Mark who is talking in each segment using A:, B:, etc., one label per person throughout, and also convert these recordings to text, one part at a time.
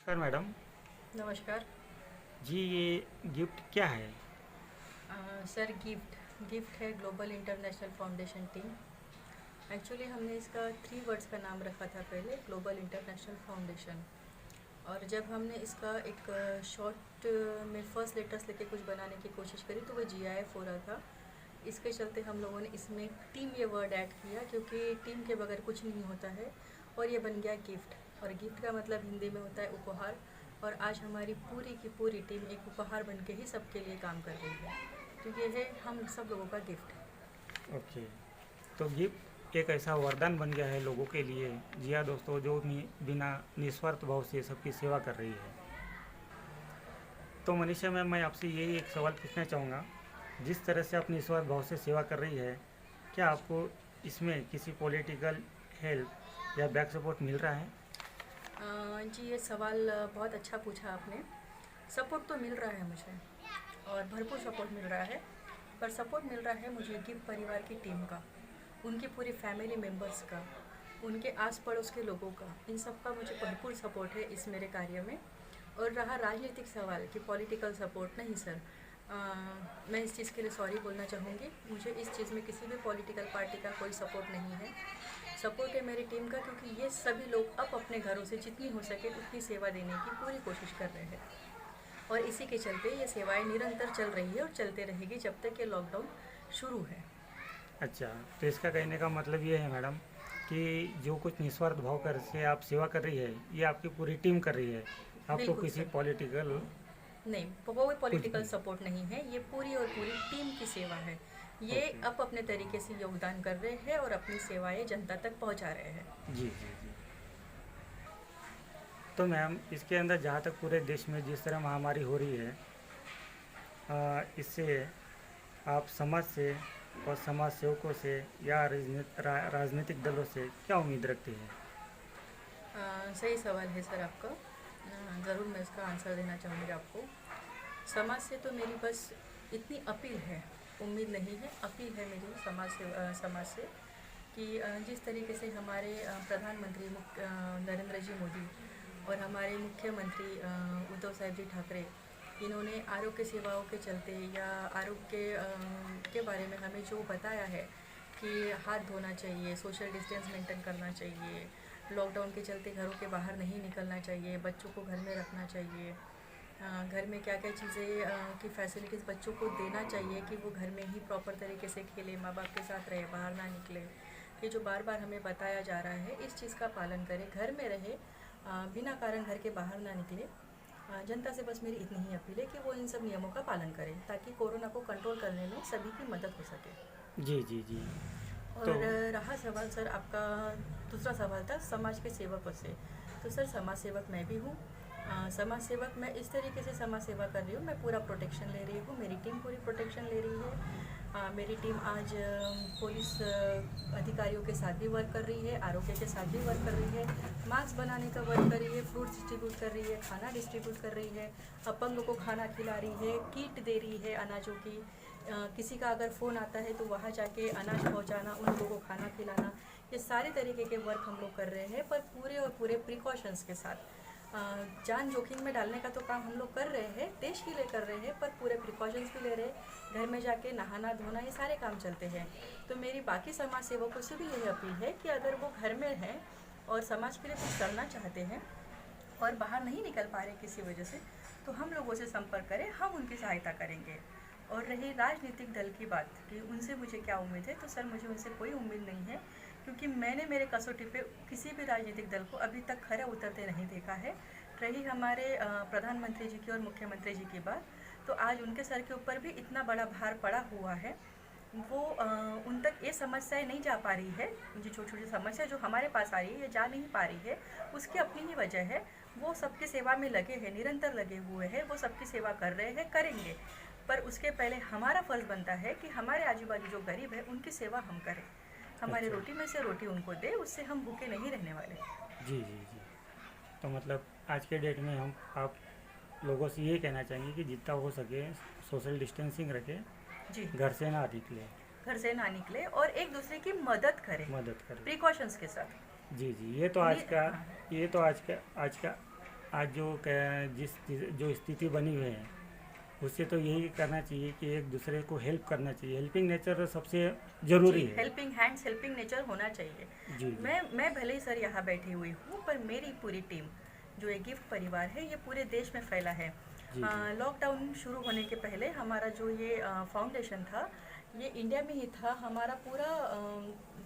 A: नमस्कार मैडम।
B: नमस्कार।
A: जी, ये गिफ्ट क्या है?
B: सर, गिफ्ट गिफ्ट है global international foundation team. Actually हमने इसका 3 वर्ड्स का नाम रखा था पहले, ग्लोबल इंटरनेशनल फाउंडेशन। और जब हमने इसका एक शॉर्ट में फर्स्ट लेटर्स लेके कुछ बनाने की कोशिश करी तो वो GIF हो रहा था। इसके चलते हम लोगों ने इसमें टीम ये वर्ड ऐड किया, क्योंकि टीम के बगैर कुछ नहीं होता है। और ये बन गया गिफ्ट। और गिफ्ट का मतलब हिंदी में होता है उपहार। और आज हमारी पूरी की पूरी टीम एक उपहार बन के ही सबके लिए काम कर रही है। तो ये है हम सब लोगों का गिफ्ट।
A: ओके। तो गिफ्ट एक ऐसा वरदान बन गया है लोगों के लिए। जी हाँ दोस्तों, जो बिना निस्वार्थ भाव से सबकी सेवा कर रही है। तो मनीषा मैम, मैं आपसे यही एक सवाल पूछना चाहूँगा। जिस तरह से आप निस्वार्थ भाव से सेवा कर रही है, क्या आपको इसमें किसी पॉलिटिकल हेल्प या बैक सपोर्ट मिल रहा है?
B: जी, ये सवाल बहुत अच्छा पूछा आपने। सपोर्ट तो मिल रहा है मुझे, और भरपूर सपोर्ट मिल रहा है। पर सपोर्ट मिल रहा है मुझे गिफ्ट परिवार की टीम का, उनकी पूरी फैमिली मेम्बर्स का, उनके आस पड़ोस के लोगों का, इन सब का मुझे भरपूर सपोर्ट है इस मेरे कार्य में। और रहा राजनीतिक सवाल कि पॉलिटिकल सपोर्ट, नहीं सर। मैं इस चीज़ के लिए सॉरी बोलना चाहूँगी। मुझे इस चीज़ में किसी भी पॉलिटिकल पार्टी का कोई सपोर्ट नहीं है। सपोर्ट है मेरी टीम का, क्योंकि ये सभी लोग अब अपने घरों से जितनी हो सके उतनी सेवा देने की पूरी कोशिश कर रहे हैं। और इसी के चलते ये सेवाएं निरंतर चल रही है और चलते रहेगी जब तक ये लॉकडाउन शुरू है।
A: अच्छा, तो इसका कहने का मतलब ये है मैडम कि जो कुछ निस्वार्थ भाव कर से आप सेवा कर रही है, ये आपकी पूरी टीम कर रही है। आपको
B: बिल्कुल
A: किसी
B: सर।
A: पॉलिटिकल
B: नहीं, कोई
A: कुछ
B: पॉलिटिकल
A: भी।
B: सपोर्ट नहीं है। ये पूरी और पूरी टीम की सेवा है। ये
A: ओके।
B: अब अपने तरीके से योगदान कर रहे हैं और अपनी सेवाएं जनता तक पहुंचा रहे हैं।
A: जी जी जी। तो मैम, इसके अंदर जहाँ तक पूरे देश में जिस तरह महामारी हो रही है, इससे आप समाज से और समाज सेवकों से या राजनीतिक दलों से क्या उम्मीद रखते हैं?
B: सही सवाल है सर आपका। ज़रूर मैं इसका आंसर देना चाहूँगी आपको। समाज से तो मेरी बस इतनी अपील है, उम्मीद नहीं है, अपील है मेरी समाज से कि जिस तरीके से हमारे प्रधानमंत्री नरेंद्र जी मोदी और हमारे मुख्यमंत्री उद्धव साहेब जी ठाकरे, इन्होंने आरोग्य सेवाओं के चलते या आरोग्य के बारे में हमें जो बताया है कि हाथ धोना चाहिए, सोशल डिस्टेंस मेंटेन करना चाहिए, लॉकडाउन के चलते घरों के बाहर नहीं निकलना चाहिए, बच्चों को घर में रखना चाहिए, घर में क्या क्या चीज़ें की फैसिलिटीज़ बच्चों को देना चाहिए कि वो घर में ही प्रॉपर तरीके से खेले, माँ बाप के साथ रहे, बाहर ना निकले। ये जो बार बार हमें बताया जा रहा है, इस चीज़ का पालन करें, घर में रहे, बिना कारण घर के बाहर ना निकले। जनता से बस मेरी इतनी ही अपील है कि वो इन सब नियमों का पालन करें, ताकि कोरोना को कंट्रोल करने में सभी की मदद हो सके।
A: जी जी जी।
B: और
A: तो
B: रहा सवाल सर आपका, दूसरा सवाल था समाज के सेवकों से। तो सर, समाज सेवक मैं भी हूँ। समाज सेवक मैं इस तरीके से समाज सेवा कर रही हूँ, मैं पूरा प्रोटेक्शन ले रही हूँ, मेरी टीम पूरी प्रोटेक्शन ले रही है। मेरी टीम आज पुलिस अधिकारियों के साथ भी वर्क कर रही है, आरोग्य के साथ भी वर्क कर रही है, मास्क बनाने का वर्क कर रही है, फ्रूट डिस्ट्रीब्यूट कर रही है, खाना डिस्ट्रीब्यूट कर रही है, अपंगों को खाना खिला रही है, किट दे रही है अनाजों की। किसी का अगर फ़ोन आता है तो वहाँ जाके अनाज पहुँचाना, उन लोगों को खाना खिलाना, ये सारे तरीके के वर्क हम लोग कर रहे हैं, पर पूरे और पूरे प्रिकॉशंस के साथ। जान जोखिम में डालने का तो काम हम लोग कर रहे हैं, देश के लिए कर रहे हैं, पर पूरे प्रिकॉशंस भी ले रहे हैं। घर में जाके नहाना धोना ये सारे काम चलते हैं। तो मेरी बाकी समाज सेवकों से भी यही अपील है कि अगर वो घर में हैं और समाज के लिए कुछ करना चाहते हैं और बाहर नहीं निकल पा रहे किसी वजह से, तो हम लोगों से संपर्क करें, हम उनकी सहायता करेंगे। और रही राजनीतिक दल की बात कि उनसे मुझे क्या उम्मीद है, तो सर मुझे उनसे कोई उम्मीद नहीं है, क्योंकि मैंने मेरे कसौटी पे किसी भी राजनीतिक दल को अभी तक खरे उतरते नहीं देखा है। रही हमारे प्रधानमंत्री जी की और मुख्यमंत्री जी की बात, तो आज उनके सर के ऊपर भी इतना बड़ा भार पड़ा हुआ है, वो उन तक ये समस्याएं नहीं जा पा रही है। जो छोटी छोटी समस्या जो हमारे पास आ रही है, ये जा नहीं पा रही है, उसकी अपनी ही वजह है। वो सबकी सेवा में लगे हैं, निरंतर लगे हुए हैं, वो सबकी सेवा कर रहे हैं, करेंगे। पर उसके पहले हमारा फ़र्ज़ बनता है कि हमारे आजू बाजू जो गरीब है उनकी सेवा हम करें, हमारे
A: अच्छा।
B: रोटी में से रोटी उनको दे, उससे हम भूखे नहीं रहने वाले।
A: जी जी जी। तो मतलब आज के डेट में हम आप लोगों से ये कहना चाहेंगे कि जितना हो सके सोशल डिस्टेंसिंग रखें,
B: जी।
A: घर से ना निकले,
B: घर से ना निकले और एक दूसरे की मदद करें,
A: मदद करें।
B: प्रिकॉशंस के साथ।
A: जी जी, ये तो आज का
B: हाँ।
A: ये तो आज का आज जिस जो स्थिति बनी हुई है उससे तो यही करना चाहिए कि एक दूसरे को हेल्प करना चाहिए। हेल्पिंग नेचर सबसे ज़रूरी
B: जी,
A: है।
B: हेल्पिंग हैंड्स हेल्पिंग नेचर होना चाहिए।
A: जी जी
B: मैं भले ही सर यहाँ बैठी हुई हूँ, पर मेरी पूरी टीम जो ये गिफ्ट परिवार है ये पूरे देश में फैला है।
A: जी जी
B: लॉकडाउन शुरू होने के पहले हमारा जो ये फाउंडेशन था ये इंडिया में ही था। हमारा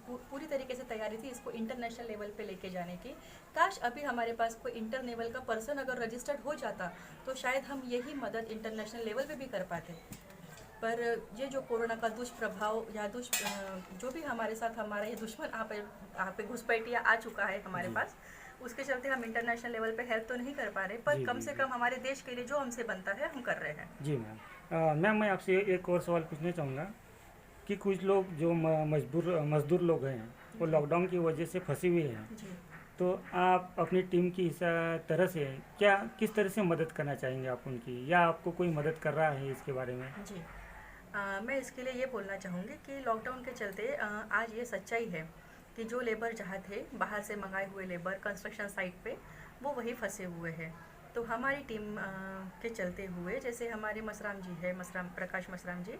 B: पूरी तरीके से तैयारी थी इसको इंटरनेशनल लेवल पे लेके जाने की। काश अभी हमारे पास कोई इंटर लेवल का पर्सन अगर रजिस्टर्ड हो जाता तो शायद हम यही मदद इंटरनेशनल लेवल पे भी कर पाते। पर ये जो कोरोना का दुष्प्रभाव या जो भी हमारे साथ हमारा ये दुश्मन आप पे घुसपैठिया आ चुका है हमारे
A: जी
B: पास, उसके चलते हम इंटरनेशनल लेवल पे हेल्प तो नहीं कर पा रहे, पर
A: जी
B: कम
A: जी
B: से
A: जी
B: कम हमारे देश के लिए जो हमसे बनता है हम कर रहे हैं।
A: जी मैम। मैम मैं आपसे एक और सवाल पूछना चाहूँगा कि कुछ लोग जो मजदूर लोग हैं वो
B: जी
A: लॉकडाउन की वजह से फंसे हुए हैं,
B: जी
A: तो आप अपनी टीम की इस तरह से किस तरह से मदद करना चाहेंगे आप उनकी, या आपको कोई मदद कर रहा है इसके बारे में?
B: जी मैं इसके लिए ये बोलना चाहूँगी कि लॉकडाउन के चलते आज ये सच्चाई है कि जो लेबर जहाँ थे बाहर से मंगाए हुए लेबर कंस्ट्रक्शन साइट पे वो वही फंसे हुए हैं। तो हमारी टीम के चलते हुए जैसे हमारे मसराम जी है, मसराम प्रकाश मसराम जी,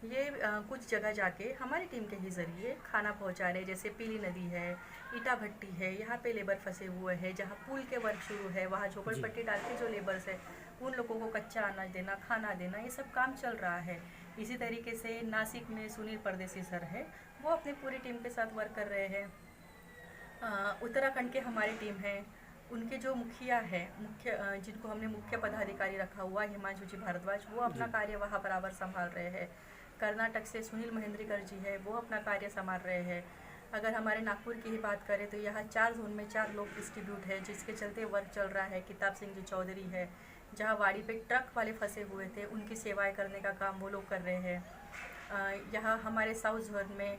B: ये कुछ जगह जाके हमारी टीम के ही ज़रिए खाना पहुंचा रहे। जैसे पीली नदी है, ईटा भट्टी है, यहाँ पे लेबर फंसे हुए हैं। जहाँ पुल के वर्क शुरू है वहाँ
A: जी
B: झोपड़पट्टी डाल के जो लेबर्स है उन लोगों को कच्चा अनाज देना, खाना देना, ये सब काम चल रहा है। इसी तरीके से नासिक में सुनील परदेसी सर है, वो अपनी पूरी टीम के साथ वर्क कर रहे हैं। उत्तराखंड के हमारी टीम है, उनके जो मुखिया है, जिनको हमने मुख्य पदाधिकारी रखा हुआ हिमांशु जी भारद्वाज, वो अपना
A: जी
B: कार्य वहाँ बराबर संभाल रहे हैं। कर्नाटक से सुनील महेंद्रीकर जी है, वो अपना कार्य संभाल रहे हैं। अगर हमारे नागपुर की ही बात करें तो यहाँ 4 जोन में 4 लोग डिस्ट्रीब्यूट है जिसके चलते वर्क चल रहा है। किताब सिंह जी चौधरी है, जहाँ वाड़ी पे ट्रक वाले फंसे हुए थे उनकी सेवाएं करने का काम वो लोग कर रहे हैं। यहाँ हमारे साउथ जोन में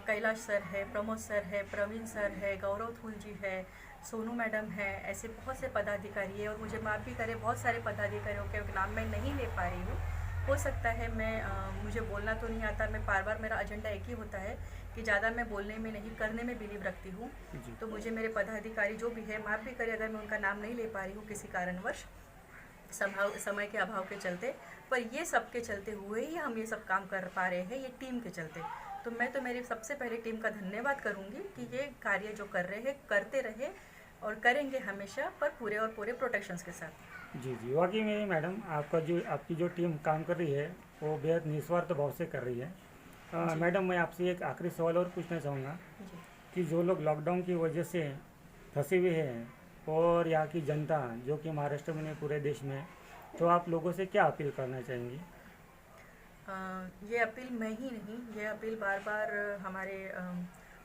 B: कैलाश सर है, प्रमोद सर है, प्रवीण सर है, गौरव थूल जी है, सोनू मैडम है, ऐसे बहुत से पदाधिकारी है। और मुझे माफ़ भी करें, बहुत सारे पदाधिकारियों के नाम मैं नहीं ले पा रही हूँ। हो सकता है मुझे बोलना तो नहीं आता, मैं बार बार, मेरा एजेंडा एक ही होता है कि ज़्यादा मैं बोलने में नहीं करने में बिलीव रखती हूँ।
A: जी
B: तो मुझे मेरे पदाधिकारी जो भी है माफ़ भी करें अगर मैं उनका नाम नहीं ले पा रही हूँ किसी कारणवश, समय के अभाव के चलते। पर ये सब के चलते हुए ही हम ये सब काम कर पा रहे हैं, ये टीम के चलते। तो मैं तो मेरी सबसे पहले टीम का धन्यवाद करूँगी कि ये कार्य जो कर रहे हैं करते रहे और करेंगे हमेशा, पर पूरे और पूरे प्रोटेक्शंस के साथ।
A: जी जी वाकई में मैडम, आपकी जो टीम काम कर रही है वो बेहद निस्वार्थ भाव से कर रही है।
B: जी
A: मैडम मैं आपसे एक आखिरी सवाल और पूछना चाहूँगा
B: जी
A: कि जो लोग लॉकडाउन की वजह से फंसे हुए हैं और यहाँ की जनता जो कि महाराष्ट्र में नहीं पूरे देश में, तो आप लोगों से क्या अपील करना चाहेंगी?
B: ये अपील मैं ही नहीं, ये अपील बार बार हमारे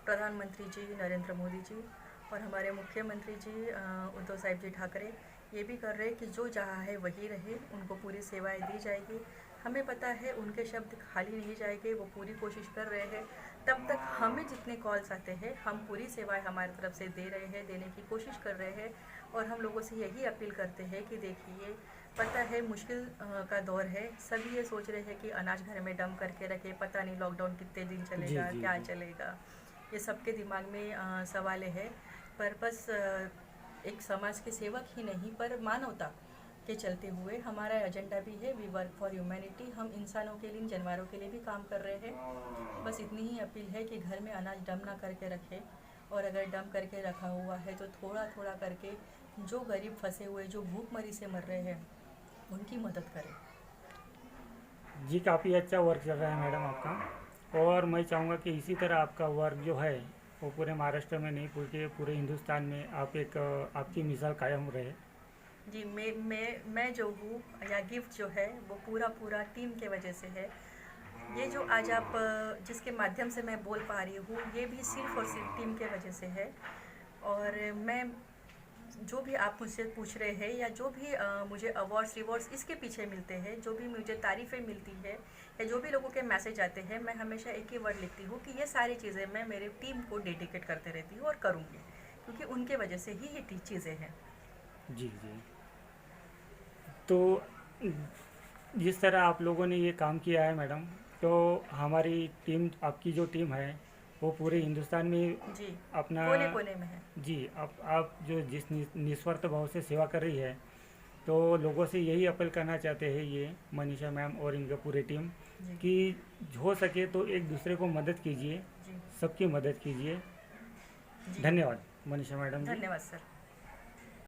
B: प्रधानमंत्री जी नरेंद्र मोदी जी और हमारे मुख्यमंत्री जी उद्धव साहिब जी ठाकरे ये भी कर रहे हैं कि जो जहाँ है वही रहे, उनको पूरी सेवाएं दी जाएगी। हमें पता है उनके शब्द खाली नहीं जाएंगे, वो पूरी कोशिश कर रहे हैं। तब तक हमें जितने कॉल्स आते हैं हम पूरी सेवाएं हमारी तरफ से दे रहे हैं, देने की कोशिश कर रहे हैं। और हम लोगों से यही अपील करते हैं कि देखिए, पता है मुश्किल का दौर है, सभी ये सोच रहे हैं कि अनाज घर में डम करके रखे, पता नहीं लॉकडाउन कितने दिन
A: जी
B: चलेगा,
A: जी
B: क्या
A: जी
B: चलेगा, ये सबके दिमाग में सवाल है। पर बस एक समाज के सेवक ही नहीं पर मानवता के चलते हुए हमारा एजेंडा भी है, वी वर्क फॉर ह्यूमैनिटी। हम इंसानों के लिए, जानवरों के लिए भी काम कर रहे हैं। बस इतनी ही अपील है कि घर में अनाज डम ना करके रखें, और अगर डम करके रखा हुआ है तो थोड़ा थोड़ा करके जो गरीब फंसे हुए, जो भूखमरी से मर रहे हैं, उनकी मदद करें।
A: जी काफ़ी अच्छा वर्क चल रहा है मैडम आपका, और मैं चाहूँगा कि इसी तरह आपका वर्क जो है वो पूरे महाराष्ट्र में नहीं पूरे हिंदुस्तान में आपकी मिसाल कायम रहे।
B: जी मैं जो हूँ या गिफ्ट जो है वो पूरा टीम के वजह से है। ये जो आज आप जिसके माध्यम से मैं बोल पा रही हूँ ये भी सिर्फ और सिर्फ टीम के वजह से है। और मैं जो भी आप मुझसे पूछ रहे हैं या जो भी मुझे अवार्ड्स रिवॉर्ड्स इसके पीछे मिलते हैं, जो भी मुझे तारीफ़ें मिलती है या जो भी लोगों के मैसेज आते हैं, मैं हमेशा एक ही वर्ड लिखती हूँ कि ये सारी चीज़ें मैं मेरी टीम को डेडिकेट करते रहती हूँ और करूँगी, क्योंकि उनके वजह से ही ये चीज़ें हैं।
A: जी जी। तो जिस तरह आप लोगों ने ये काम किया है मैडम, तो हमारी टीम, आपकी जो टीम है वो पूरे हिंदुस्तान में
B: जी
A: अपना
B: कोने कोने में है।
A: जी आप जो जिस निस्वार्थ भाव से सेवा कर रही है, तो लोगों से यही अपील करना चाहते हैं ये मनीषा मैम और इनका पूरी टीम
B: जी
A: कि हो सके तो एक दूसरे को मदद कीजिए,
B: जी
A: सबकी मदद कीजिए।
B: जी
A: धन्यवाद मनीषा मैडम जी।
B: धन्यवाद सर।